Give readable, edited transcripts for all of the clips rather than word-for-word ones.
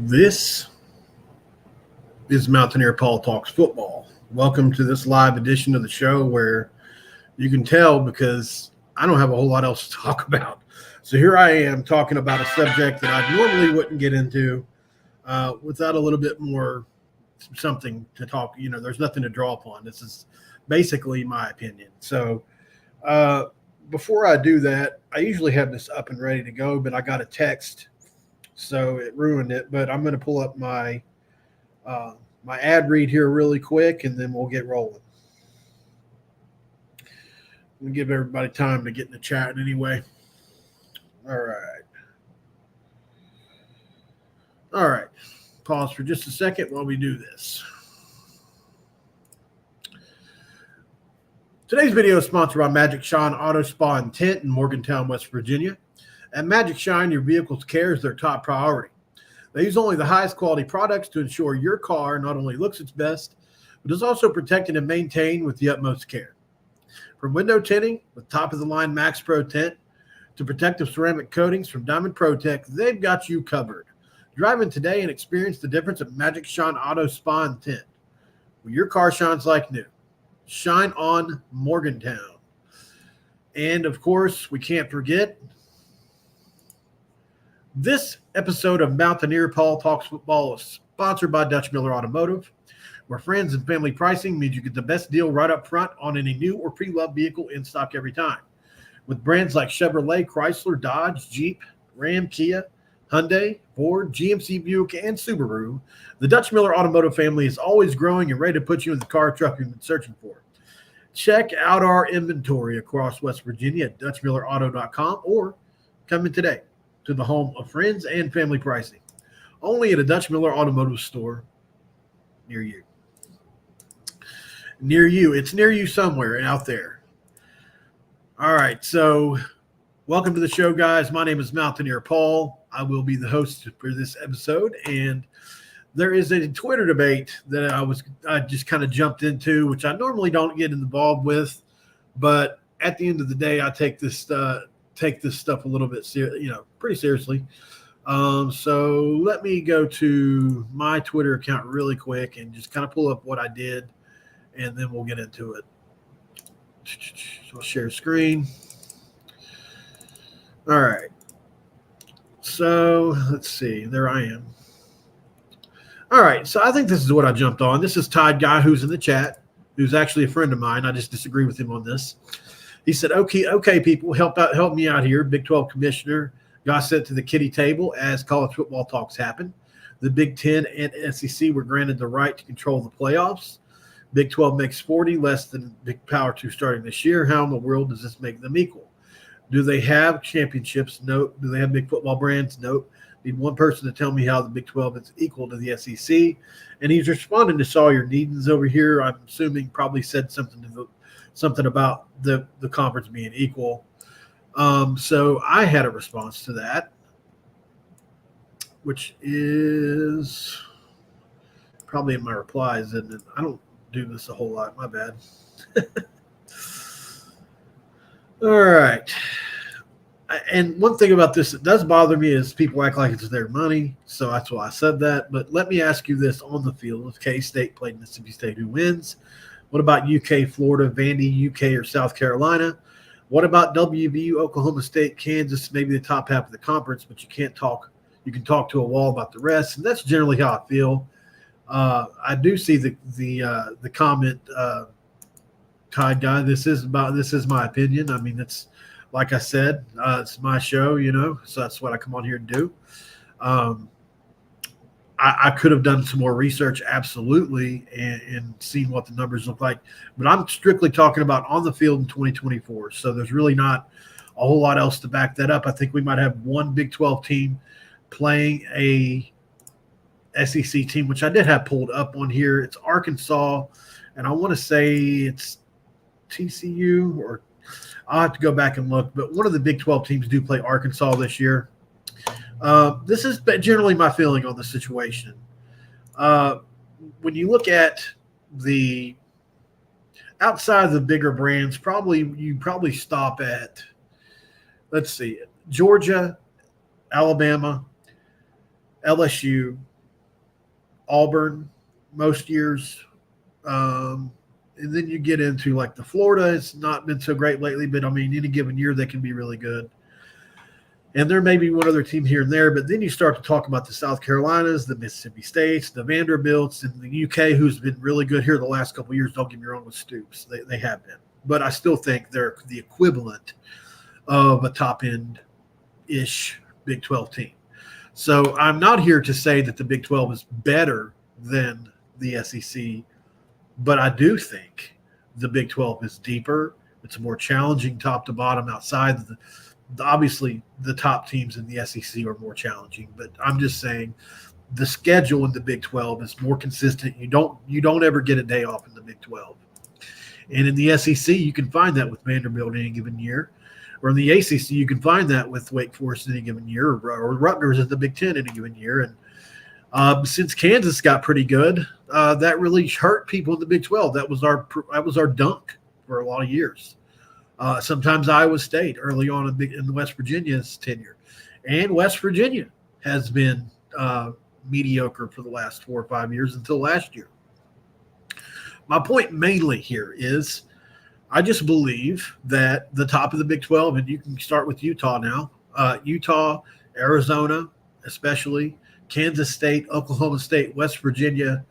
This is Mountaineer Paul Talks Football. Welcome to this live edition of the show where you can tell because I don't have a whole lot else to talk about. So here I am talking about a subject that I normally wouldn't get into without a little bit more something to talk. There's nothing to draw upon. This is basically my opinion. So before I do that, I usually have this up and ready to go, but I got a text, so it ruined it. But I'm going to pull up my my ad read here really quick, and then we'll get rolling. We'll give everybody time to get in the chat anyway. All right. Pause for just a second while we do this. Today's video is sponsored by Magic Shine Auto Spa and Tint in Morgantown, West Virginia. At Magic Shine, your vehicle's care is their top priority. They use only the highest quality products to ensure your car not only looks its best, but is also protected and maintained with the utmost care. From window tinting with top-of-the-line Max Pro Tint to protective ceramic coatings from Diamond Protect, they've got you covered. Drive in today and experience the difference at Magic Shine Auto Spa and Tint, where your car shines like new. Shine on Morgantown. And, of course, we can't forget this episode of Mountaineer Paul Talks Football is sponsored by Dutch Miller Automotive, where friends and family pricing means you get the best deal right up front on any new or pre-loved vehicle in stock every time. With brands like Chevrolet, Chrysler, Dodge, Jeep, Ram, Kia, Hyundai, Ford, GMC, Buick, and Subaru, the Dutch Miller Automotive family is always growing and ready to put you in the car truck you've been searching for. Check out our inventory across West Virginia at DutchMillerAuto.com or come in today to the home of friends and family pricing. Only at a Dutch Miller Automotive store near you. It's near you somewhere out there. All right, so welcome to the show, guys. My name is Mountaineer Paul. I will be the host for this episode, and there is a Twitter debate that I just kind of jumped into, which I normally don't get involved with, but at the end of the day, I take this stuff a little bit pretty seriously. So let me go to my Twitter account really quick and just kind of pull up what I did, and then we'll get into it. So I'll share screen. All right. So let's see. There I am. All right. So I think this is what I jumped on. This is Tide Guy, who's in the chat, who's actually a friend of mine. I just disagree with him on this. He said, okay, people, help me out here. Big 12 commissioner got sent to the kiddie table as college football talks happen. The Big 10 and SEC were granted the right to control the playoffs. Big 12 makes 40, less than Big Power 2 starting this year. How in the world does this make them equal? Do they have championships? Nope. Do they have big football brands? Nope. Need one person to tell me how the Big 12 is equal to the SEC. And he's responding to Sawyer Needens over here. I'm assuming probably said something about the conference being equal. So I had a response to that, which is probably in my replies, and I don't do this a whole lot. My bad. All right. And one thing about this that does bother me is people act like it's their money, so that's why I said that. But let me ask you this on the field. If K-State played Mississippi State, who wins? What about UK, Florida, Vandy, UK, or South Carolina? What about WVU, Oklahoma State, Kansas, maybe the top half of the conference, but you can talk to a wall about the rest. And that's generally how I feel. I do see the comment, Tide Guy. This is my opinion. I mean, it's like I said, it's my show, so that's what I come on here and do. I could have done some more research, absolutely, and seen what the numbers look like. But I'm strictly talking about on the field in 2024. So there's really not a whole lot else to back that up. I think we might have one Big 12 team playing a SEC team, which I did have pulled up on here. It's Arkansas, and I want to say it's TCU, or I'll have to go back and look. But one of the Big 12 teams do play Arkansas this year. This is generally my feeling on the situation. When you look at the outside of the bigger brands, you probably stop at, let's see, Georgia, Alabama, LSU, Auburn, most years. And then you get into like the Florida. It's not been so great lately, but I mean, any given year they can be really good. And there may be one other team here and there, but then you start to talk about the South Carolinas, the Mississippi States, the Vanderbilts, and the UK, who's been really good here the last couple of years. Don't get me wrong with Stoops. They have been. But I still think they're the equivalent of a top-end-ish Big 12 team. So I'm not here to say that the Big 12 is better than the SEC, but I do think the Big 12 is deeper. It's more challenging top to bottom outside obviously the top teams in the SEC are more challenging, but I'm just saying the schedule in the Big 12 is more consistent. You don't ever get a day off in the Big 12. And in the SEC, you can find that with Vanderbilt in any given year. Or in the ACC, you can find that with Wake Forest in any given year, or Rutgers in the Big 10 in a given year. And since Kansas got pretty good, that really hurt people in the Big 12. That was our dunk for a lot of years. Sometimes Iowa State early on in West Virginia's tenure. And West Virginia has been mediocre for the last 4 or 5 years until last year. My point mainly here is I just believe that the top of the Big 12, and you can start with Utah now, Utah, Arizona especially, Kansas State, Oklahoma State, West Virginia,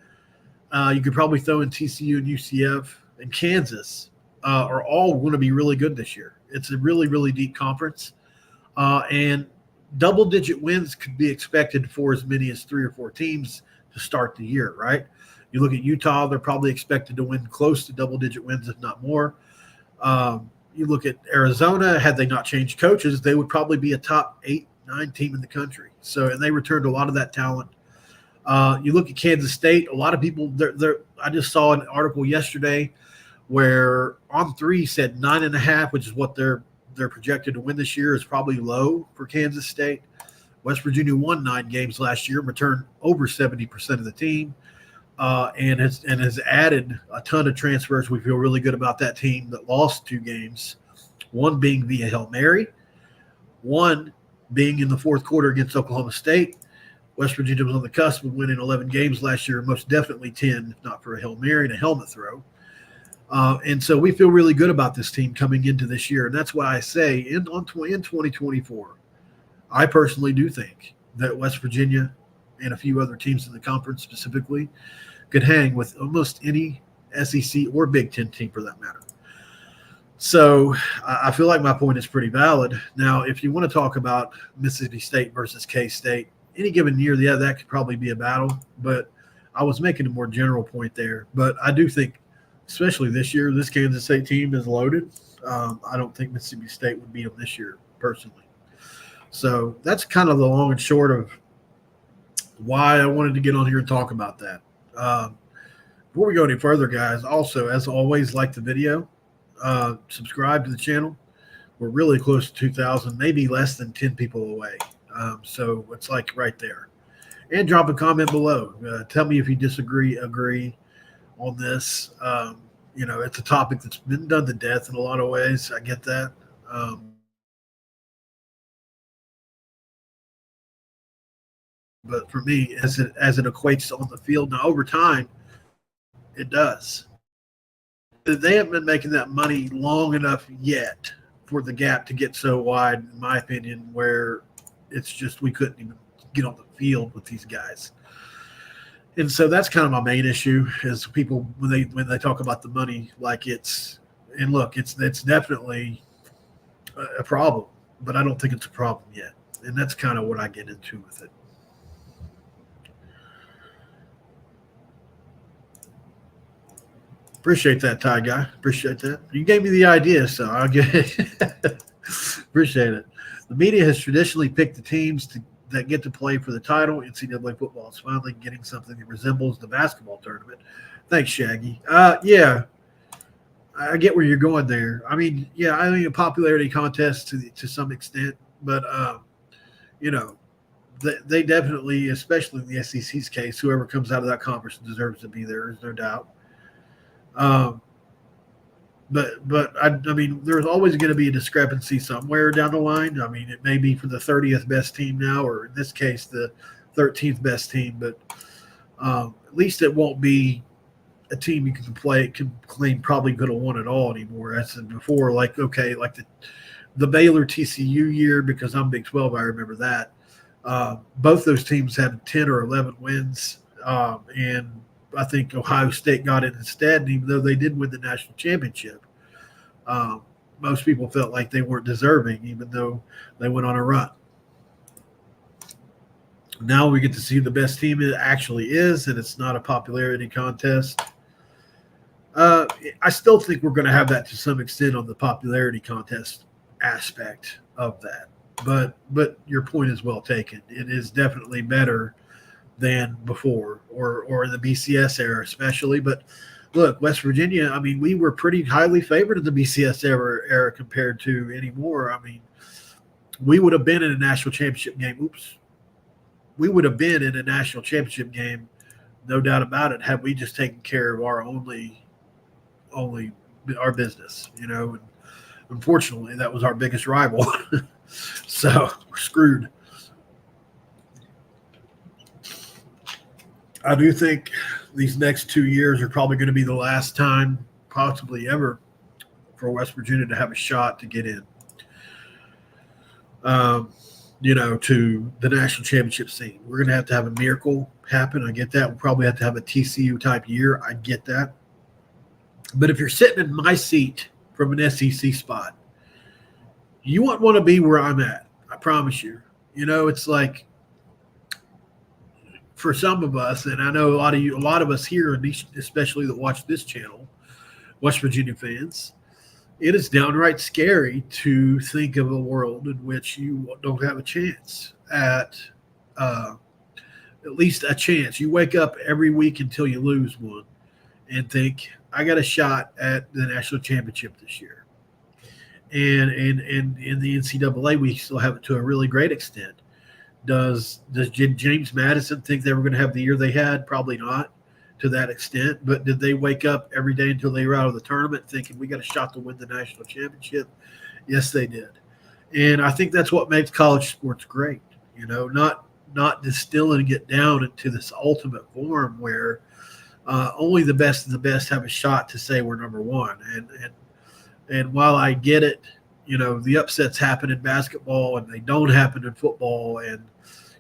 you could probably throw in TCU and UCF, and Kansas are all going to be really good this year. It's a really, really deep conference, and double-digit wins could be expected for as many as 3 or 4 teams to start the year, right? You look at Utah, they're probably expected to win close to double-digit wins, if not more. You look at Arizona, had they not changed coaches, they would probably be a top 8, 9 team in the country. So, and they returned a lot of that talent. You look at Kansas State, a lot of people, I just saw an article yesterday where On3 said 9.5, which is what they're projected to win this year, is probably low for Kansas State. West Virginia won 9 games last year, returned over 70% of the team, and has added a ton of transfers. We feel really good about that team that lost 2 games, one being via Hail Mary, one being in the fourth quarter against Oklahoma State. West Virginia was on the cusp of winning 11 games last year, most definitely 10, if not for a Hail Mary and a helmet throw. And so we feel really good about this team coming into this year. And that's why I say in 2024, I personally do think that West Virginia and a few other teams in the conference specifically could hang with almost any SEC or Big Ten team for that matter. So I feel like my point is pretty valid. Now, if you want to talk about Mississippi State versus K-State, any given year, yeah, that could probably be a battle. But I was making a more general point there. But I do think, especially this year, this Kansas State team is loaded. I don't think Mississippi State would beat them this year, personally. So that's kind of the long and short of why I wanted to get on here and talk about that. Before we go any further, guys, also, as always, like the video, subscribe to the channel. We're really close to 2,000, maybe less than 10 people away. So it's like right there. And drop a comment below. Tell me if you disagree, agree on this. It's a topic that's been done to death in a lot of ways. I get that. But for me, as it equates on the field now over time, it does. They haven't been making that money long enough yet for the gap to get so wide, in my opinion, where it's just we couldn't even get on the field with these guys. And so that's kind of my main issue is people when they talk about the money, like it's definitely a problem, but I don't think it's a problem yet. And that's kind of what I get into with it. Appreciate that, Ty guy. Appreciate that. You gave me the idea, so I'll get it. Appreciate it. The media has traditionally picked the teams that get to play for the title. NCAA football is finally getting something that resembles the basketball tournament. Thanks, Shaggy. Yeah, I get where you're going there. I mean, yeah, I think a popularity contest to some extent, but they definitely, especially in the SEC's case, whoever comes out of that conference deserves to be there. There's no doubt. But I mean, there's always going to be a discrepancy somewhere down the line. I mean, it may be for the 30th best team now, or in this case, the 13th best team, but at least it won't be a team you can claim probably could have won it all anymore. As before, like the Baylor TCU year, because I'm Big 12, I remember that. Both those teams had 10 or 11 wins, and I think Ohio State got it instead. And even though they did win the national championship, most people felt like they weren't deserving, even though they went on a run. Now we get to see the best team it actually is, and it's not a popularity contest. I still think we're going to have that to some extent on the popularity contest aspect of that. But your point is well taken. It is definitely better than before, or in the BCS era especially. But look, West Virginia, I mean, we were pretty highly favored in the BCS era compared to anymore. I mean, we would have been in a national championship game. We would have been in a national championship game, no doubt about it, had we just taken care of our only our business, And unfortunately, that was our biggest rival. So we're screwed. I do think these next 2 years are probably going to be the last time, possibly ever, for West Virginia to have a shot to get in, to the national championship scene. We're going to have a miracle happen. I get that. We'll probably have to have a TCU type year. I get that. But if you're sitting in my seat from an SEC spot, you won't want to be where I'm at. I promise you. It's like, for some of us, and I know a lot of us here, especially that watch this channel, West Virginia fans, it is downright scary to think of a world in which you don't have a chance at least a chance. You wake up every week until you lose one and think, I got a shot at the national championship this year. And in the NCAA, we still have it to a really great extent. Does James Madison think they were going to have the year they had? Probably not to that extent. But did they wake up every day until they were out of the tournament thinking we got a shot to win the national championship? Yes, they did. And I think that's what makes college sports great. Not distilling it down into this ultimate form where only the best of the best have a shot to say we're number one. And while I get it, the upsets happen in basketball and they don't happen in football. And,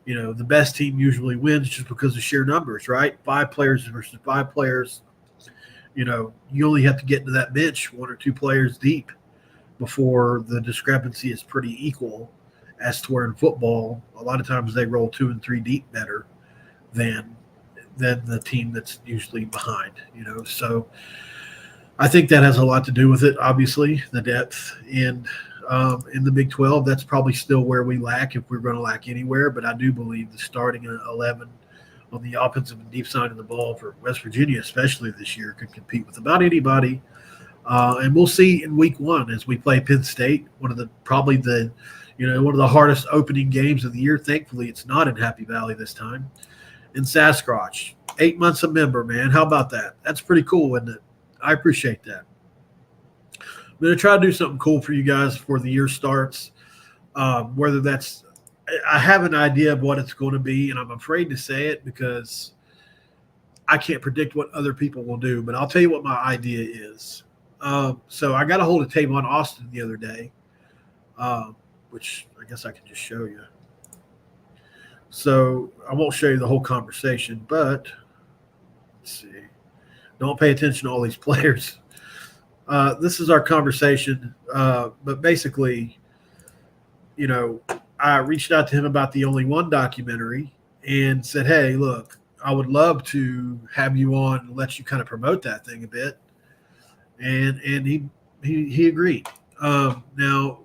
the best team usually wins just because of sheer numbers, right? 5 players versus 5 players. You only have to get into that bench 1 or 2 players deep before the discrepancy is pretty equal, as to where in football, a lot of times they roll 2 and 3 deep better than the team that's usually behind, So I think that has a lot to do with it, obviously, the depth. And in the Big 12, that's probably still where we lack, if we're going to lack anywhere. But I do believe the starting 11 on the offensive and deep side of the ball for West Virginia, especially this year, could compete with about anybody. And we'll see in week 1 as we play Penn State, one of the hardest opening games of the year. Thankfully, it's not in Happy Valley this time. In Sasquatch, 8 months a member, man. How about that? That's pretty cool, isn't it? I appreciate that. I'm going to try to do something cool for you guys before the year starts. Whether that's – I have an idea of what it's going to be, and I'm afraid to say it because I can't predict what other people will do. But I'll tell you what my idea is. So I got a hold of Tavon Austin the other day, which I guess I can just show you. So I won't show you the whole conversation, but let's see. Don't pay attention to all these players. This is our conversation. But basically, I reached out to him about the Only One documentary and said, hey, look, I would love to have you on and let you kind of promote that thing a bit. And he agreed. Now,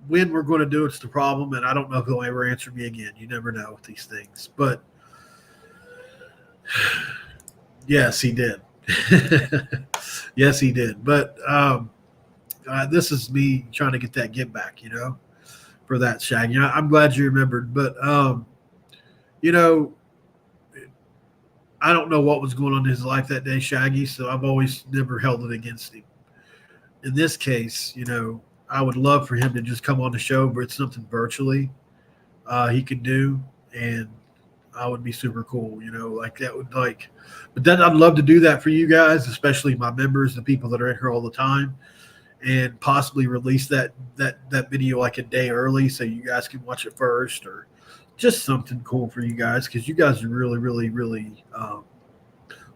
when we're going to do it's the problem, and I don't know if he'll ever answer me again. You never know with these things. But yes, he did. Yes, he did. But this is me trying to get that get back, for that, Shaggy. I'm glad you remembered. But, I don't know what was going on in his life that day, Shaggy, so I've always never held it against him. In this case, I would love for him to just come on the show, but it's something virtually he can do. And I would be super cool. Like that would like. But then I'd love to do that for you guys, especially my members, the people that are in here all the time, and possibly release that video like a day early so you guys can watch it first, or just something cool for you guys, because you guys are really, really, really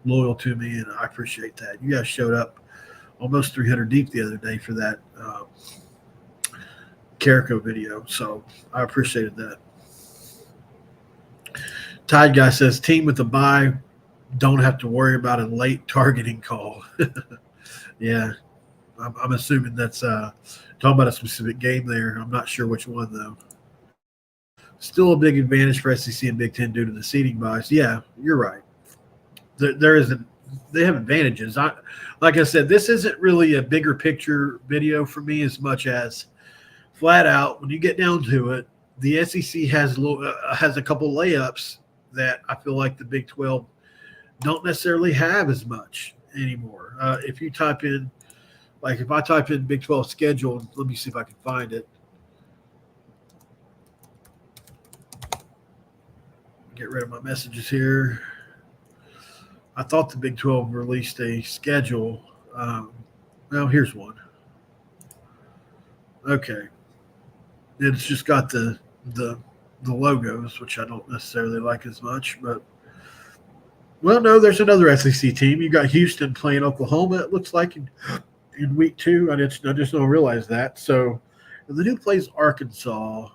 loyal to me, and I appreciate that. You guys showed up almost 300 deep the other day for that Carrico video, so I appreciated that. Tide Guy says, team with a bye don't have to worry about a late targeting call. Yeah, I'm assuming that's talking about a specific game there. I'm not sure which one, though. Still a big advantage for SEC and Big Ten due to the seeding bias. Yeah, you're right. They have advantages. Like I said, this isn't really a bigger picture video for me as much as flat out, when you get down to it, the SEC has a couple layups that I feel like the Big 12 don't necessarily have as much anymore. If you type in, like if I type in Big 12 schedule, let me see if I can find it. Get rid of my messages here. I thought the Big 12 released a schedule. Well, here's one. Okay. It's just got the logos, which I don't necessarily like as much. But, well, no, there's another SEC team. You got Houston playing Oklahoma, it looks like, in week 2. I just don't realize that. So, the new plays Arkansas.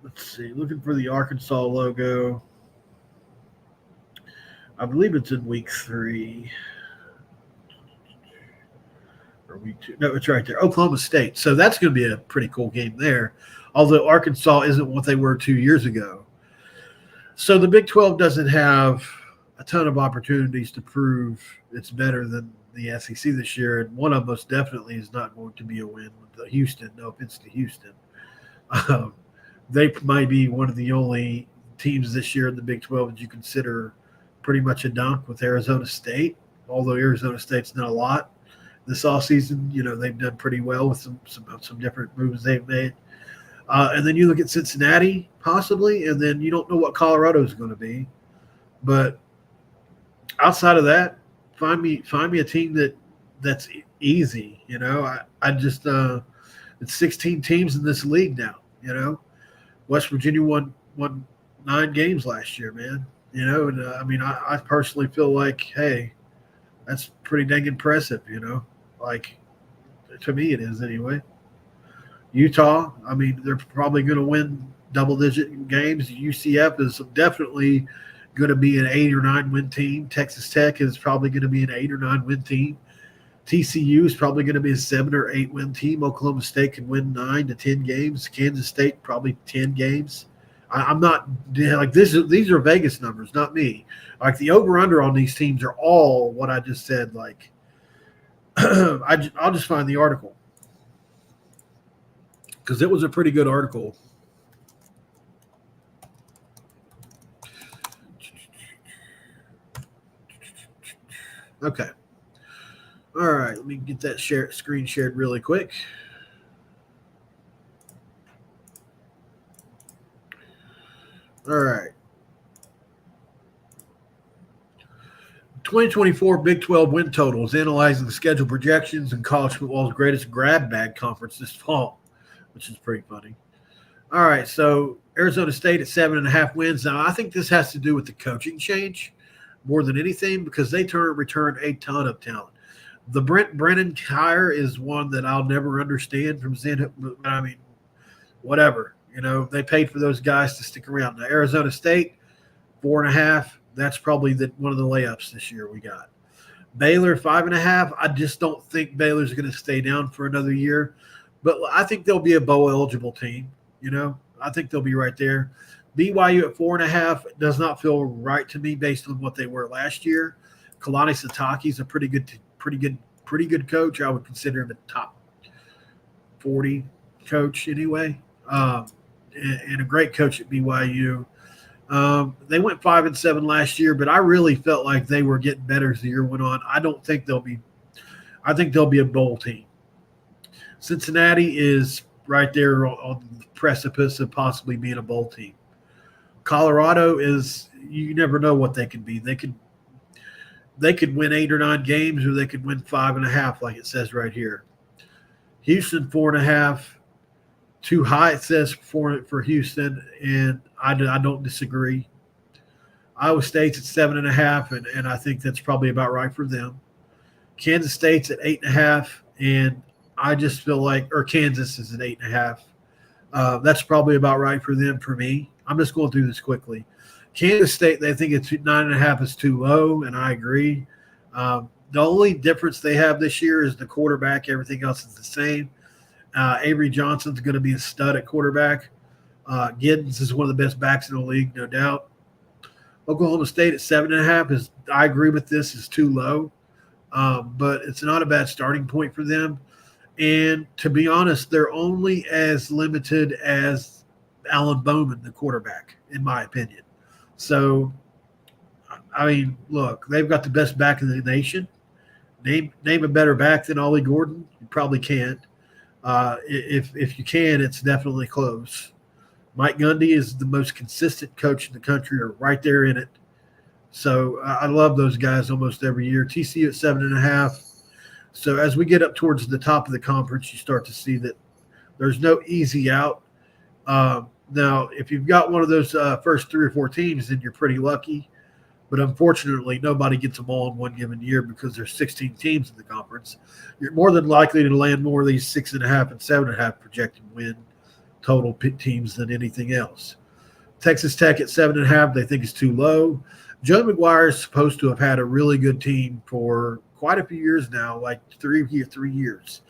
Let's see. Looking for the Arkansas logo. I believe it's in week 3 or week 2. No, it's right there. Oklahoma State. So that's going to be a pretty cool game there. Although Arkansas isn't what they were 2 years ago. So the Big 12 doesn't have a ton of opportunities to prove it's better than the SEC this year. And one of them most definitely is not going to be a win with Houston. No offense to Houston. They might be one of the only teams this year in the Big 12 that you consider pretty much a dunk with Arizona State, although Arizona State's not a lot this offseason. They've done pretty well with some different moves they've made. And then you look at Cincinnati, possibly, and then you don't know what Colorado is going to be. But outside of that, find me a team that's easy. I just it's 16 teams in this league now. West Virginia won 9 games last year, man. And I personally feel like, hey, that's pretty dang impressive. Like to me it is anyway. Utah, they're probably going to win double-digit games. UCF is definitely going to be an 8 or 9 win team. Texas Tech is probably going to be an 8 or 9 win team. TCU is probably going to be a 7 or 8 win team. Oklahoma State can win 9 to 10 games. Kansas State probably 10 games. I'm not like this. These are Vegas numbers, not me. Like the over/under on these teams are all what I just said. Like I'll just find the article because it was a pretty good article. Okay. All right, let me get that screen shared really quick. All right. 2024 Big 12 win totals, analyzing the schedule projections and college football's greatest grab bag conference this fall, which is pretty funny. All right, so Arizona State at 7.5 wins. Now, I think this has to do with the coaching change more than anything because they returned a ton of talent. The Brent Brennan hire is one that I'll never understand from Zen. Whatever. They paid for those guys to stick around. Now, Arizona State, 4.5. That's probably one of the layups this year we got. Baylor, 5.5. I just don't think Baylor's going to stay down for another year. But I think they'll be a bowl-eligible team. I think they'll be right there. BYU at 4.5 does not feel right to me based on what they were last year. Kalani Sitake's a pretty good coach. I would consider him a top 40 coach anyway, and a great coach at BYU. They went 5-7 last year, but I really felt like they were getting better as the year went on. I think they'll be a bowl team. Cincinnati is right there on the precipice of possibly being a bowl team. Colorado is, you never know what they could be. They could win 8 or 9 games, or they could win 5.5, like it says right here. Houston 4.5, too high. It says for Houston, and I don't disagree. Iowa State's at 7.5, and I think that's probably about right for them. Kansas State's at 8.5, and I just feel like, or Kansas is at 8.5. That's probably about right for them. For me, I'm just going through this quickly. Kansas State, they think it's 9.5 is too low, and I agree. The only difference they have this year is the quarterback. Everything else is the same. Avery Johnson's going to be a stud at quarterback. Giddens is one of the best backs in the league, no doubt. Oklahoma State at 7.5 is, I agree with this, is too low, but it's not a bad starting point for them. And to be honest, they're only as limited as Alan Bowman, the quarterback, in my opinion. So, I mean, look, they've got the best back in the nation. Name a better back than Ollie Gordon. You probably can't. If you can, it's definitely close. Mike Gundy is the most consistent coach in the country, or right there in it. So I love those guys almost every year. TCU at 7.5. So as we get up towards the top of the conference, you start to see that there's no easy out. Now, if you've got one of those first 3 or 4 teams, then you're pretty lucky. But unfortunately, nobody gets them all in one given year because there's 16 teams in the conference. You're more than likely to land more of these 6.5 and 7.5 projected win total teams than anything else. Texas Tech at 7.5, they think is too low. Joe McGuire is supposed to have had a really good team for quite a few years now, like 3 years.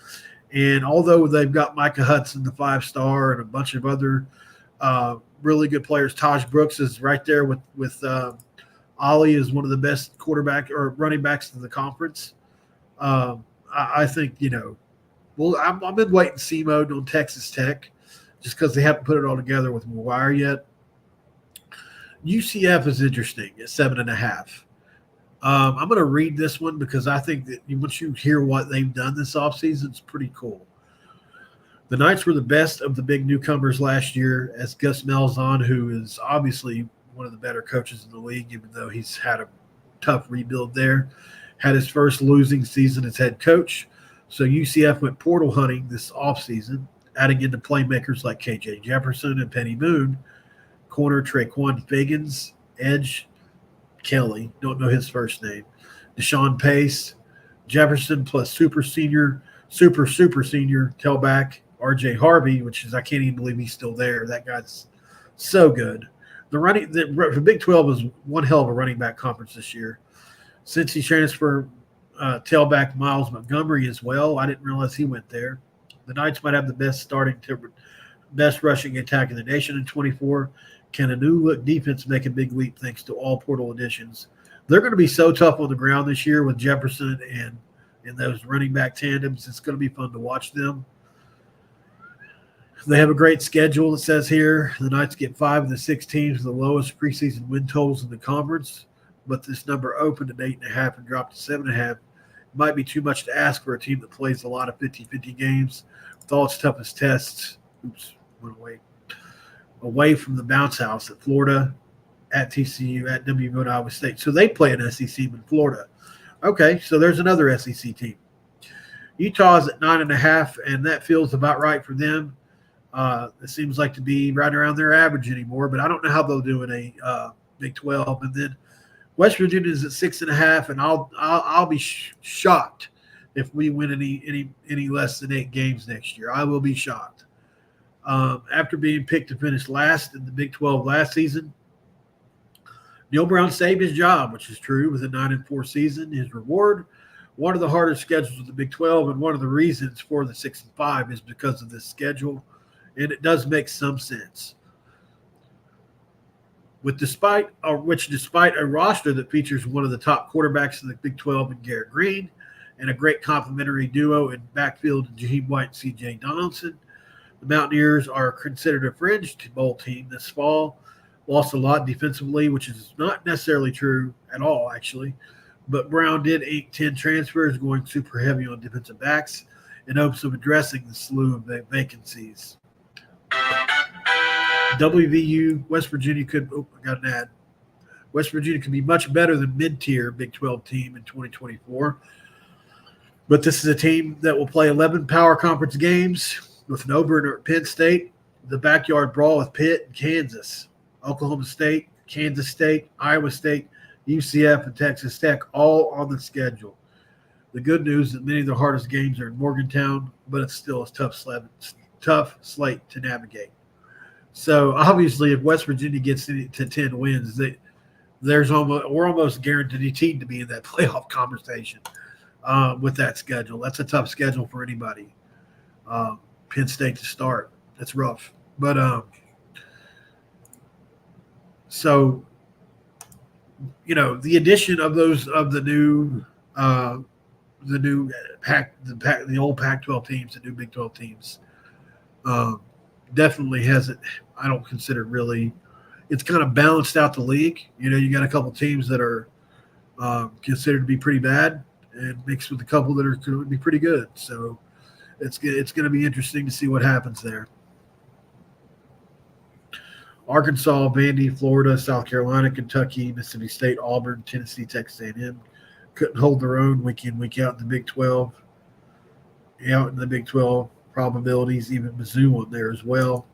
And although they've got Micah Hudson, the 5-star, and a bunch of other really good players, Taj Brooks is right there with Ollie is one of the best quarterback or running backs in the conference. I think, well, I'm in wait and see mode on Texas Tech just because they haven't put it all together with McGuire yet. UCF is interesting at 7.5. I'm going to read this one because I think that once you hear what they've done this offseason, it's pretty cool. The Knights were the best of the big newcomers last year, as Gus Malzahn, who is obviously one of the better coaches in the league, even though he's had a tough rebuild there, had his first losing season as head coach. So UCF went portal hunting this offseason, adding into playmakers like KJ Jefferson and Penny Moon, corner Traquan Fagans, edge Kelly, don't know his first name, Deshaun Pace, Jefferson plus super senior tailback RJ Harvey, which is, I can't even believe he's still there. That guy's so good. The Big 12 is one hell of a running back conference this year. Since he transferred tailback Miles Montgomery as well, I didn't realize he went there. The Knights might have the best rushing attack in the nation in 24. Can a new look defense make a big leap thanks to all portal additions? They're going to be so tough on the ground this year with Jefferson and those running back tandems. It's going to be fun to watch them. They have a great schedule, it says here. The Knights get 5 of the 6 teams with the lowest preseason win totals in the conference, but this number opened at 8.5 and dropped to 7.5. It might be too much to ask for a team that plays a lot of 50-50 games with all its toughest tests. Away from the bounce house at Florida, at TCU, at WVU, Iowa State. So they play an SEC in Florida. Okay, so there's another SEC team. Utah's at 9.5, and that feels about right for them. It seems like to be right around their average anymore, but I don't know how they'll do in a Big 12. And then West Virginia is at 6.5, and I'll be shocked if we win any less than 8 games next year. I will be shocked. After being picked to finish last in the Big 12 last season, Neil Brown saved his job, which is true, with a 9-4 season. His reward, one of the harder schedules of the Big 12, and one of the reasons for the 6-5 is because of this schedule, and it does make some sense. Despite a roster that features one of the top quarterbacks in the Big 12 in Garrett Green, and a great complementary duo in backfield Jaheim White and C.J. Donaldson, the Mountaineers are considered a fringe bowl team this fall. Lost a lot defensively, which is not necessarily true at all, actually. But Brown did 8-10 transfers, going super heavy on defensive backs. in hopes of addressing the slew of vacancies. WVU, West Virginia I got an ad. West Virginia could be much better than mid-tier Big 12 team in 2024. But this is a team that will play 11 power conference games with an opener at Penn State, the backyard brawl with Pitt and Kansas, Oklahoma State, Kansas State, Iowa State, UCF, and Texas Tech all on the schedule. The good news is that many of the hardest games are in Morgantown, but it's still a tough slate to navigate. So obviously, if West Virginia gets to 10 wins, we're almost guaranteed to be in that playoff conversation with that schedule. That's a tough schedule for anybody. Penn State to start. That's rough. But so the addition of the old Pac-12 teams, the new Big 12 teams, definitely hasn't. I don't consider really. It's kind of balanced out the league. You got a couple teams that are considered to be pretty bad, and mixed with a couple that are going to be pretty good. So it's going to be interesting to see what happens there. Arkansas, Vandy, Florida, South Carolina, Kentucky, Mississippi State, Auburn, Tennessee, Texas A&M couldn't hold their own week in, week out in the Big 12. Out in the Big 12 probabilities, even Mizzou on there as well.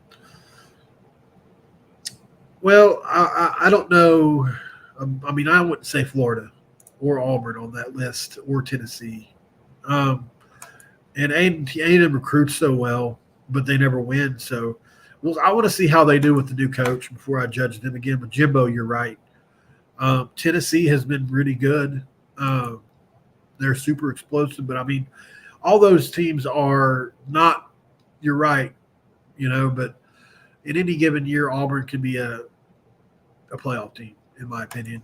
Well, I don't know. I mean, I wouldn't say Florida or Auburn on that list or Tennessee. And A&M recruits so well, but they never win. So I want to see how they do with the new coach before I judge them again. But Jimbo, you're right. Tennessee has been really good. They're super explosive, but I mean, all those teams are not. You're right, but in any given year, Auburn can be a playoff team, in my opinion.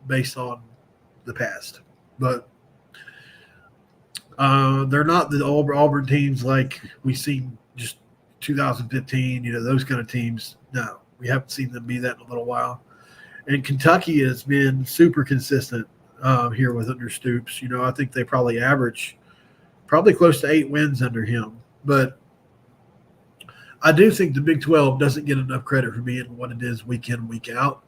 Based on the past, but they're not the Auburn teams like we seen just 2015. Those kind of teams. No, we haven't seen them be that in a little while. And Kentucky has been super consistent here with under Stoops. I think they probably average close to 8 wins under him. But I do think the Big 12 doesn't get enough credit for being what it is week in, week out.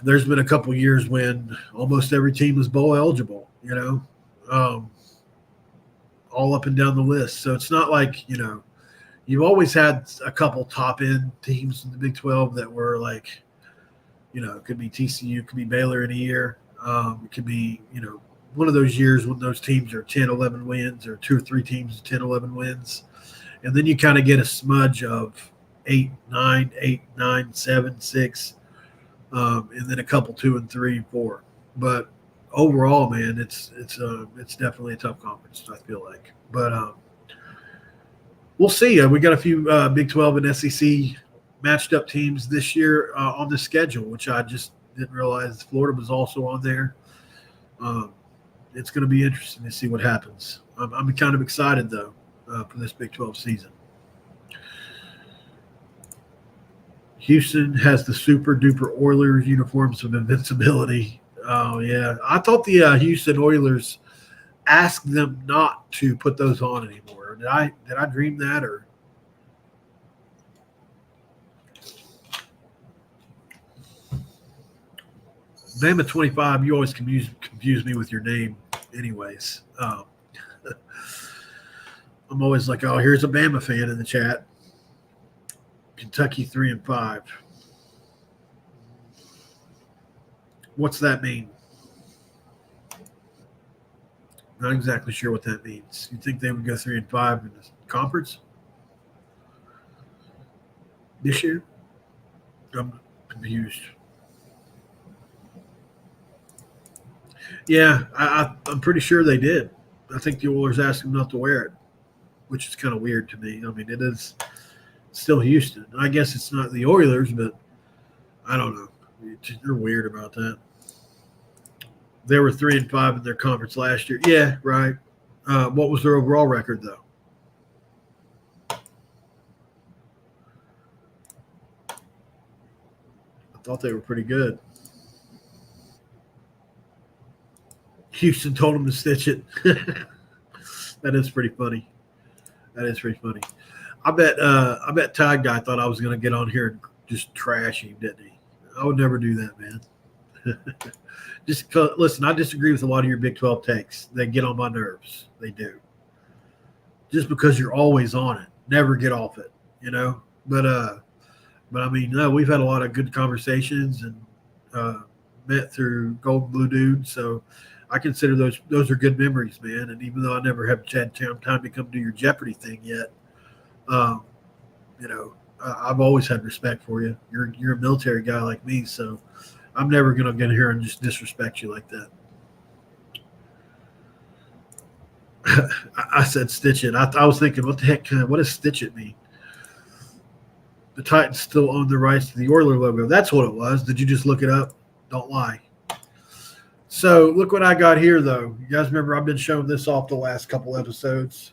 There's been a couple years when almost every team was bowl eligible, all up and down the list. So it's not like, you've always had a couple top-end teams in the Big 12 that were like, it could be TCU, it could be Baylor in a year. It could be, one of those years when those teams are 10, 11 wins, or 2 or 3 teams 10, 11 wins. And then you kind of get a smudge of 8, 9, 7, 6, and then a couple 2 and 3 and 4. But overall, man, it's definitely a tough conference, I feel like. But we'll see. We got a few Big 12 and SEC matched up teams this year on the schedule, which I just didn't realize Florida was also on there. It's going to be interesting to see what happens. I'm kind of excited, though, for this Big 12 season. Houston has the super-duper Oilers uniforms of invincibility. Oh, yeah. I thought the Houston Oilers asked them not to put those on anymore. Did I dream that, or? Name of 25, you always confuse me with your name anyways. I'm always like, oh, here's a Bama fan in the chat. Kentucky 3-5. What's that mean? Not exactly sure what that means. You think they would go 3-5 in the conference this year? I'm confused. Yeah, I'm pretty sure they did. I think the Oilers asked them not to wear it, which is kind of weird to me. I mean, it is still Houston. I guess it's not the Oilers, but I don't know. They're weird about that. They were 3-5 in their conference last year. Yeah, right. What was their overall record, though? I thought they were pretty good. Houston told them to stitch it. That is pretty funny. That is pretty funny. I bet Tide Guy thought I was going to get on here and just trash him, didn't he? I would never do that, man. Listen, I disagree with a lot of your Big 12 takes. They get on my nerves. They do. Just because you're always on it, never get off it, you know. But I mean, no, we've had a lot of good conversations and met through Gold and Blue Dude. So I consider those are good memories, man. And even though I never have had time to come do your Jeopardy thing yet, you know, I've always had respect for you. You're a military guy like me, so I'm never going to get here and just disrespect you like that. I said stitch it. I was thinking, what the heck? What does stitch it mean? The Titans still own the rights to the Oiler logo. That's what it was. Did you just look it up? Don't lie. So look what I got here, though. You guys remember I've been showing this off the last couple episodes.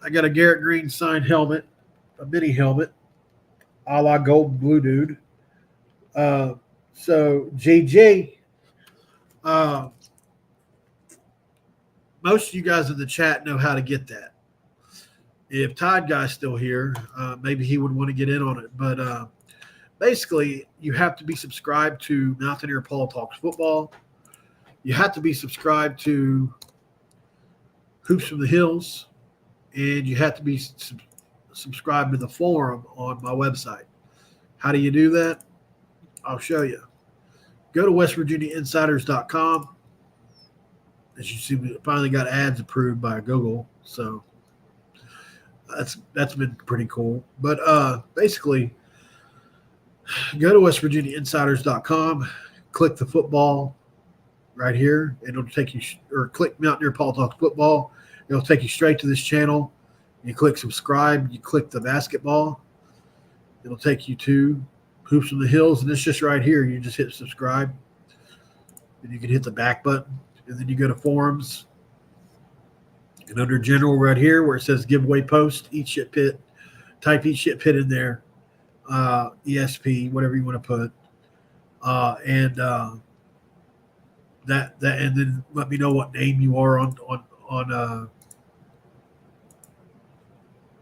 I got a Garrett Green signed helmet, a mini helmet, a la Gold and Blue Dude. So JJ, most of you guys in the chat know how to get that. If Tide Guy's still here, maybe he would want to get in on it. But basically, you have to be subscribed to Mountaineer Paul Talks Football. You have to be subscribed to Hoops from the Hills. And you have to be subscribed to the forum on my website. How do you do that? I'll show you. Go to WestVirginiaInsiders.com. As you see, we finally got ads approved by Google, so that's been pretty cool. But basically, go to WestVirginiaInsiders.com, click the football right here, and it'll take you, or click Mountaineer Paul Talks Football. It'll take you straight to this channel. You click subscribe. You click the basketball. It'll take you to Hoops from the Hills, and it's just right here. You just hit subscribe, and you can hit the back button. And then you go to forums, and under general right here where it says giveaway post, eat shit pit, type eat shit pit in there, ESP, whatever you want to put, and then let me know what name you are on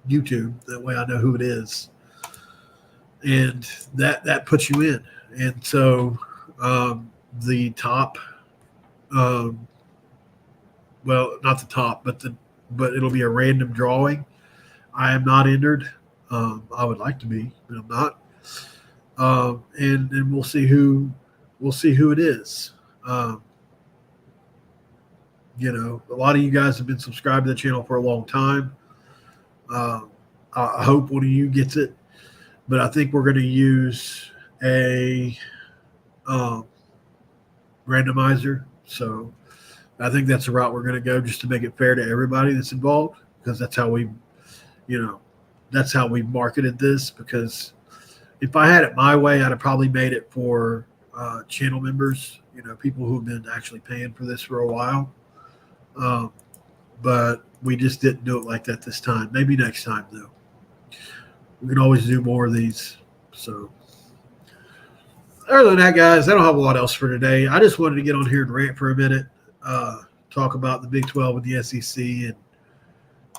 YouTube. That way I know who it is, and that puts you in. And so the top. Well, not the top, but it'll be a random drawing. I am not entered. I would like to be, but I'm not. And we'll see who it is. You know, a lot of you guys have been subscribed to the channel for a long time. I hope one of you gets it, but I think we're going to use a randomizer. So I think that's the route we're going to go, just to make it fair to everybody that's involved, because that's how we marketed this. Because if I had it my way, I'd have probably made it for channel members, you know, people who've been actually paying for this for a while. But we just didn't do it like that this time. Maybe next time, though. We can always do more of these. So other than that, guys, I don't have a lot else for today. I just wanted to get on here and rant for a minute, talk about the Big 12 and the SEC. And,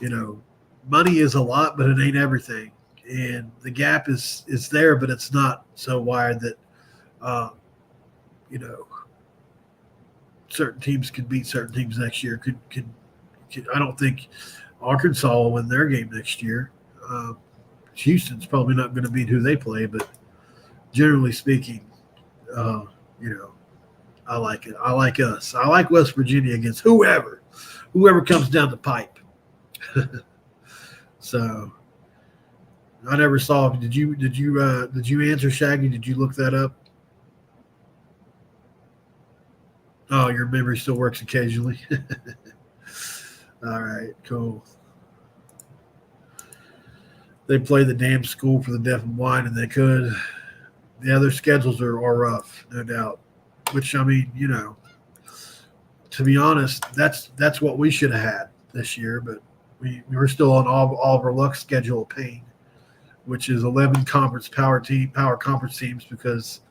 you know, money is a lot, but it ain't everything. And the gap is there, but it's not so wide that, you know, certain teams could beat certain teams next year. I don't think Arkansas will win their game next year. Houston's probably not going to beat who they play, but generally speaking, you know, I like it. I like us. I like West Virginia against whoever comes down the pipe. So I never saw. Did you answer, Shaggy? Did you look that up? Oh, your memory still works occasionally. All right, cool. They play the damn school for the deaf and blind, and they could. Yeah, their schedules are rough, no doubt. Which, I mean, you know, to be honest, that's what we should have had this year, but we were still on Oliver Luck's schedule of pain, which is 11 power conference teams, because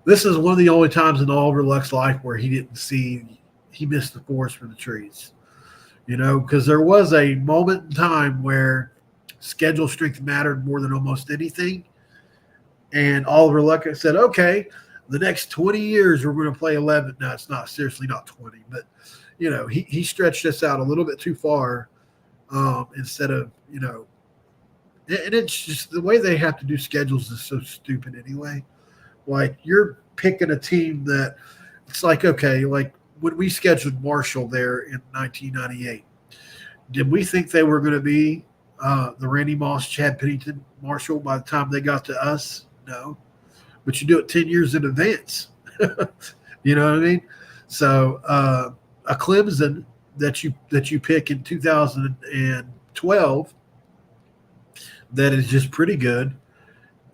this is one of the only times in Oliver Luck's life where he didn't see he missed the forest for the trees. Because there was a moment in time where schedule strength mattered more than almost anything. And Oliver Luck said, okay, the next 20 years we're going to play 11. No, it's not, seriously not 20, but he stretched us out a little bit too far, instead of, and it's just the way they have to do schedules is so stupid anyway. Like, you're picking a team that it's like, okay, like when we scheduled Marshall there in 1998, did we think they were going to be the Randy Moss, Chad Pennington, Marshall by the time they got to us? No. But you do it 10 years in advance. You know what I mean? So a Clemson that you pick in 2012 that is just pretty good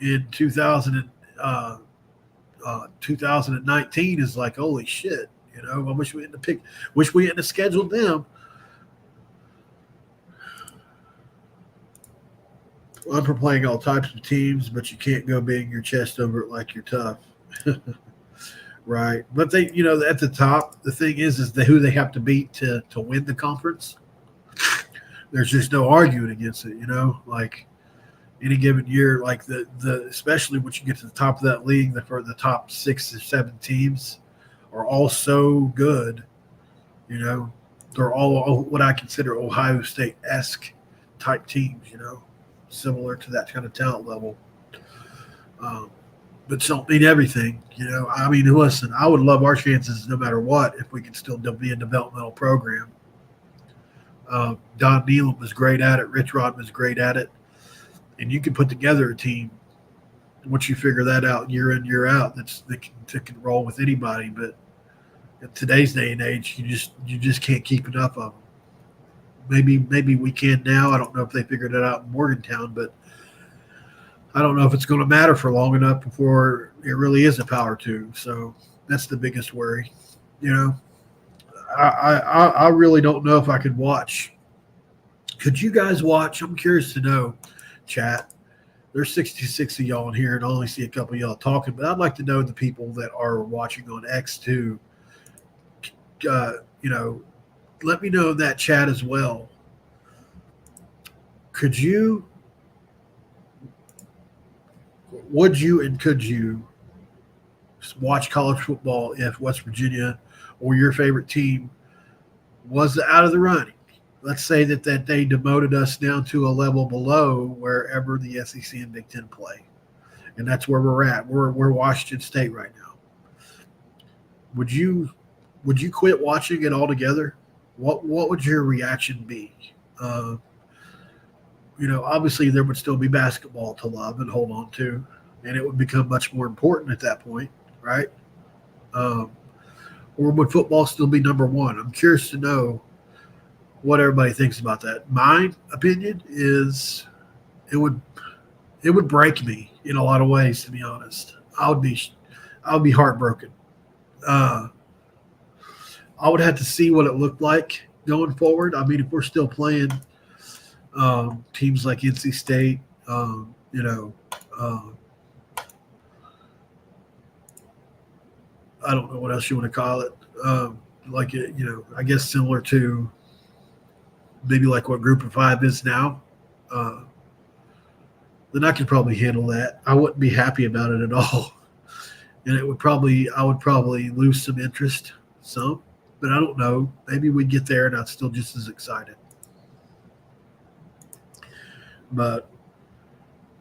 in 2019 is like, holy shit. I wish we hadn't scheduled them. I'm for playing all types of teams, but you can't go beating your chest over it like you're tough. Right. But they, at the top, the thing is who they have to beat to win the conference. There's just no arguing against it, like any given year, like the especially once you get to the top of that league, the top 6 or 7 teams are all so good. They're all what I consider Ohio State-esque type teams, similar to that kind of talent level. But don't mean everything, I mean, listen, I would love our chances no matter what if we could still be a developmental program. Don Nealon was great at it. Rich Rod was great at it. And you can put together a team once you figure that out year in, year out that can roll with anybody. But in today's day and age, you just can't keep enough of them. Maybe we can now. I don't know if they figured it out in Morgantown, but I don't know if it's going to matter for long enough before it really is a power two. So that's the biggest worry. I really don't know if I could watch. Could you guys watch? I'm curious to know, chat. There's 66 of y'all in here, and I only see a couple of y'all talking, but I'd like to know the people that are watching on X too. Let me know in that chat as well. Could you watch college football if West Virginia or your favorite team was out of the running? Let's say that they demoted us down to a level below wherever the SEC and Big Ten play. And that's where we're at. We're Washington State right now. Would you quit watching it altogether? What would your reaction be? Obviously there would still be basketball to love and hold on to, and it would become much more important at that point, right? Or would football still be number one? I'm curious to know what everybody thinks about that. My opinion is it would break me in a lot of ways, to be honest. I would be heartbroken. I would have to see what it looked like going forward. I mean, if we're still playing teams like NC State, I don't know what else you want to call it. I guess similar to maybe like what Group of Five is now. Then I could probably handle that. I wouldn't be happy about it at all. And I would probably lose some interest, but I don't know. Maybe we'd get there and I'm still just as excited. But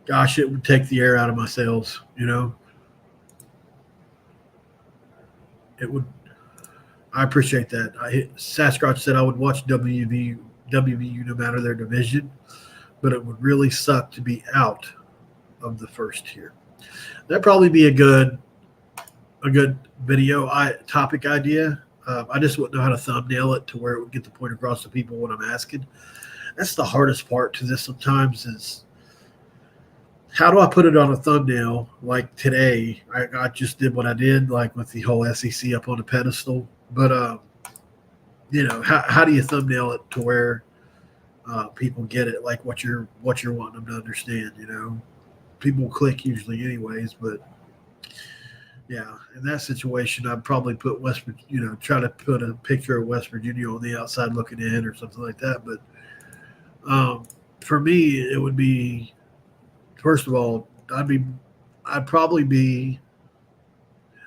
gosh, it would take the air out of my sails, It would. I appreciate that. Sasquatch said I would watch WVU no matter their division, but it would really suck to be out of the first tier. That'd probably be a good video topic idea. I just wouldn't know how to thumbnail it to where it would get the point across to people what I'm asking. That's the hardest part to this sometimes is how do I put it on a thumbnail? Like today, I just did what I did, like with the whole SEC up on a pedestal. But how do you thumbnail it to where people get it, like what you're wanting them to understand? People click usually anyways, but Yeah, in that situation, I'd probably put try to put a picture of West Virginia on the outside looking in or something like that. But um, for me, it would be first of all, I'd probably be.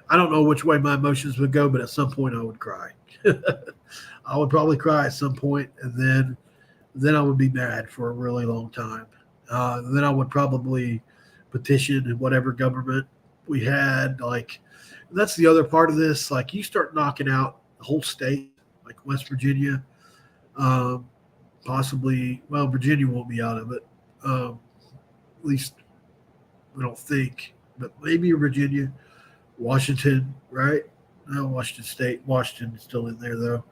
I don't know which way my emotions would go, but at some point I would cry. I would probably cry at some point, and then I would be mad for a really long time. Then I would probably petition whatever government we had. Like, that's the other part of this. Like, you start knocking out the whole state, like West Virginia, um, possibly. Well, Virginia won't be out of it. At least we don't think, but maybe Virginia, Washington, right? No, Washington State. Washington's still in there though.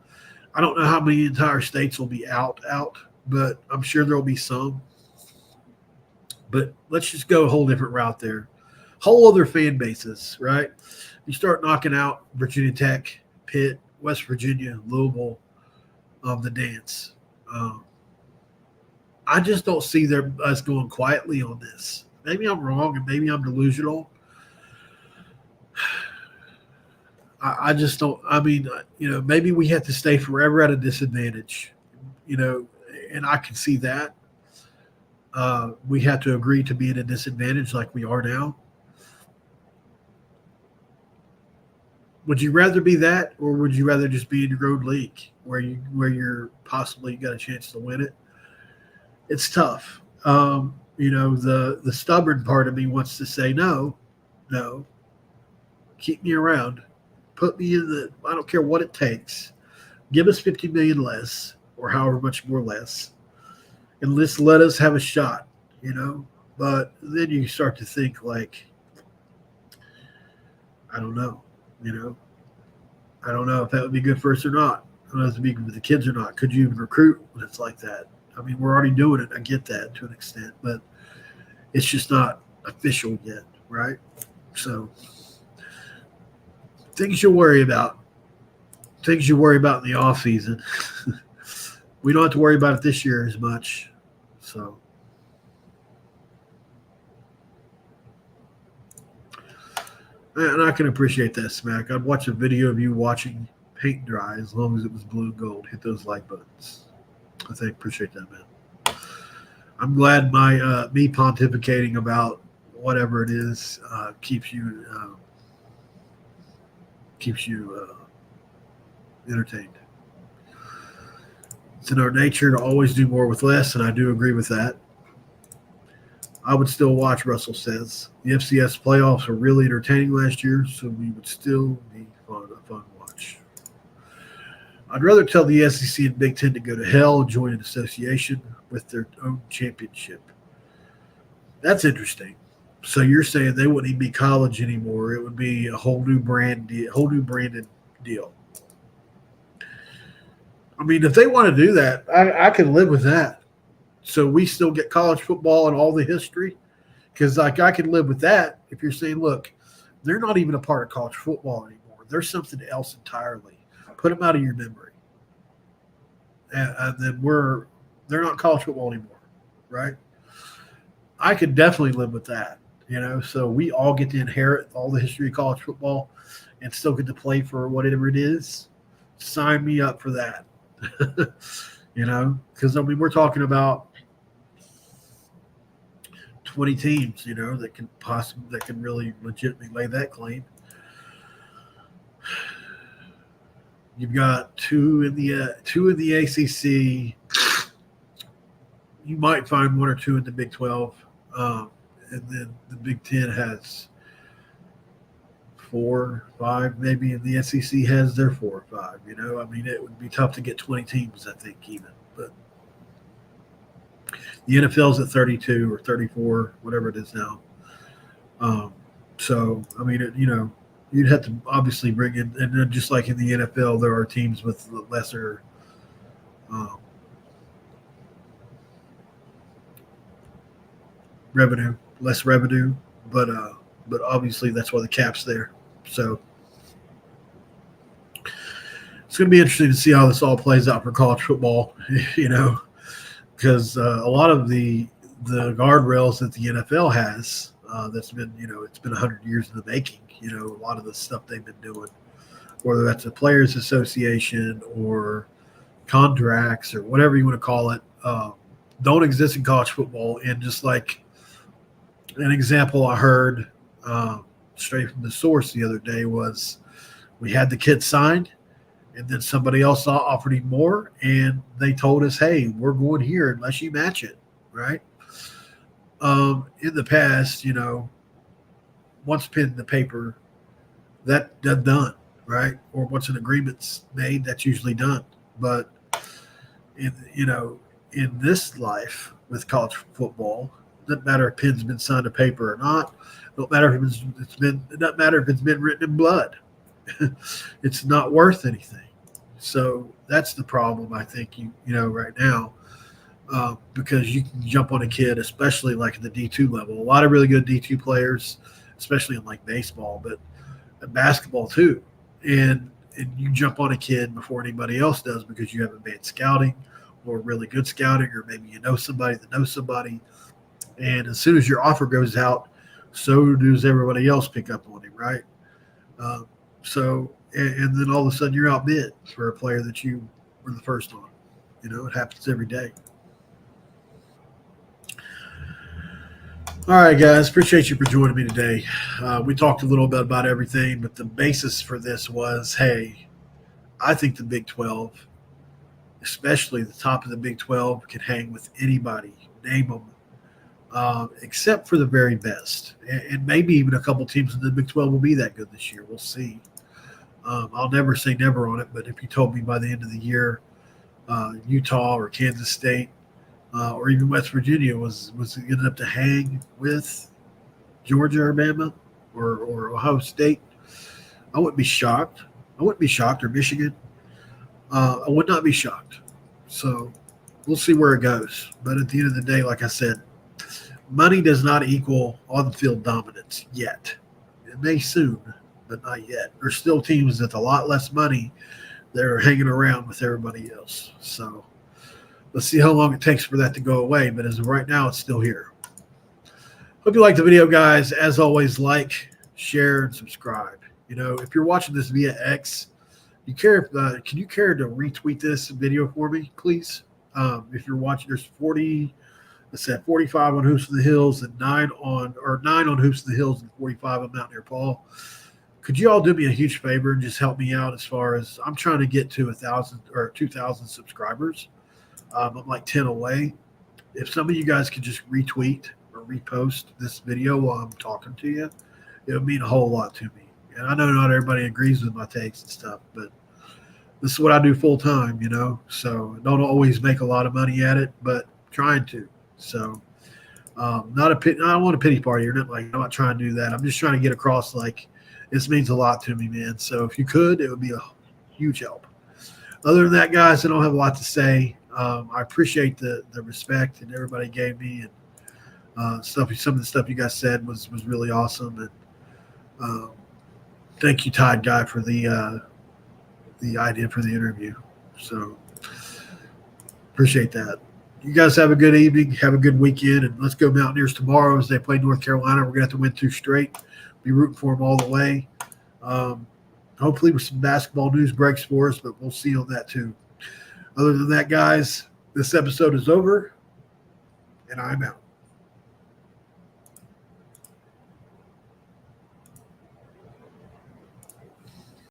I don't know how many entire states will be out, but I'm sure there'll be some. But let's just go a whole different route there. Whole other fan bases, right? You start knocking out Virginia Tech, Pitt, West Virginia, Louisville, the dance. Um, I just don't see us going quietly on this. Maybe I'm wrong and maybe I'm delusional. I just don't. I mean, maybe we have to stay forever at a disadvantage, and I can see that. We have to agree to be at a disadvantage like we are now. Would you rather be that, or would you rather just be in your own league where you're possibly got a chance to win it? It's tough. The stubborn part of me wants to say no, keep me around, put me in the. I don't care what it takes. Give us 50 million less, or however much more less, and let us have a shot. But then you start to think like, I don't know. I don't know if that would be good for us or not. I don't know if it'd be good for the kids or not. Could you even recruit when it's like that? I mean, we're already doing it. I get that to an extent, but it's just not official yet, right? So things you worry about. Things you worry about in the off season. We don't have to worry about it this year as much. So. And I can appreciate that, Smack. I'd watch a video of you watching paint dry as long as it was blue and gold. Hit those like buttons. Appreciate that, man. I'm glad my me pontificating about whatever it is keeps you entertained. It's in our nature to always do more with less, and I do agree with that. I would still watch, Russell says. The FCS playoffs were really entertaining last year, so we would still be a fun watch. I'd rather tell the SEC and Big Ten to go to hell and join an association with their own championship. That's interesting. So you're saying they wouldn't even be college anymore. It would be a whole new branded deal. I mean, if they want to do that, I can live with that. So we still get college football and all the history, because I can live with that. If you're saying, look, they're not even a part of college football anymore. They're something else entirely. Put them out of your memory. And then they're not college football anymore, right? I could definitely live with that, So we all get to inherit all the history of college football and still get to play for whatever it is. Sign me up for that, because we're talking about 20 teams, that can really legitimately lay that claim. You've got two in the ACC. You might find one or two in the Big 12, and then the Big 10 has 4, 5, maybe, and the SEC has their 4 or 5. It would be tough to get 20 teams, I think, even, but. The NFL's at 32 or 34, whatever it is now. You'd have to obviously bring in, and then just like in the NFL, there are teams with lesser less revenue, but obviously that's why the cap's there. So it's going to be interesting to see how this all plays out for college football, because a lot of the guardrails that the NFL has, that's been, it's been 100 years in the making. A lot of the stuff they've been doing, whether that's a players association or contracts or whatever you want to call it, don't exist in college football. And just like an example I heard straight from the source the other day was we had the kid signed, and then somebody else offered him more, and they told us, hey, we're going here unless you match it, right? In the past, once pen in the paper, that's done, right? Or once an agreement's made, that's usually done. But in this life with college football, it doesn't matter if pen's been signed to paper or not. It doesn't matter if it doesn't matter if it's been written in blood. It's not worth anything. So that's the problem, I think, right now, because you can jump on a kid, especially like at the D2 level. A lot of really good D2 players, especially in like baseball, but in basketball too. And you jump on a kid before anybody else does because you have advanced scouting or really good scouting, or maybe you know somebody that knows somebody. And as soon as your offer goes out, so does everybody else pick up on him, right? And then all of a sudden you're outbid for a player that you were the first on. It happens every day. All right, guys. Appreciate you for joining me today. We talked a little bit about everything, but the basis for this was, hey, I think the Big 12, especially the top of the Big 12, can hang with anybody, name them, except for the very best. And maybe even a couple teams in the Big 12 will be that good this year. We'll see. I'll never say never on it, but if you told me by the end of the year, Utah or Kansas State or even West Virginia was good enough to hang with Georgia or Alabama or Ohio State, I wouldn't be shocked. I wouldn't be shocked, or Michigan. I would not be shocked. So we'll see where it goes. But at the end of the day, like I said, money does not equal on-field dominance yet. It may soon, but not yet. There's still teams with a lot less money that are hanging around with everybody else. So let's see how long it takes for that to go away. But as of right now, it's still here. Hope you liked the video, guys. As always, like, share, and subscribe. If you're watching this via X, can you care to retweet this video for me, please? If you're watching, there's 45 on Hoops in the Hills and 9 on Hoops in the Hills and 45 on Mountaineer Paul. Could you all do me a huge favor and just help me out as far as I'm trying to get to 1,000 or 2,000 subscribers? I'm like 10 away. If some of you guys could just retweet or repost this video while I'm talking to you, it would mean a whole lot to me. And I know not everybody agrees with my takes and stuff, but this is what I do full time, so I don't always make a lot of money at it, but trying to. So I don't want a pity party or nothing. I'm not trying to do that. I'm just trying to get across, like, this means a lot to me, man. So if you could, it would be a huge help. Other than that, guys, I don't have a lot to say. I appreciate the respect that everybody gave me, and some of the stuff you guys said was really awesome. And thank you, Todd Guy, for the idea for the interview. So appreciate that. You guys have a good evening. Have a good weekend, and let's go Mountaineers tomorrow as they play North Carolina. We're going to have to win 2 straight. Be rooting for them all the way. Hopefully with some basketball news breaks for us, but we'll see on that too. Other than that, guys, this episode is over, and I'm out.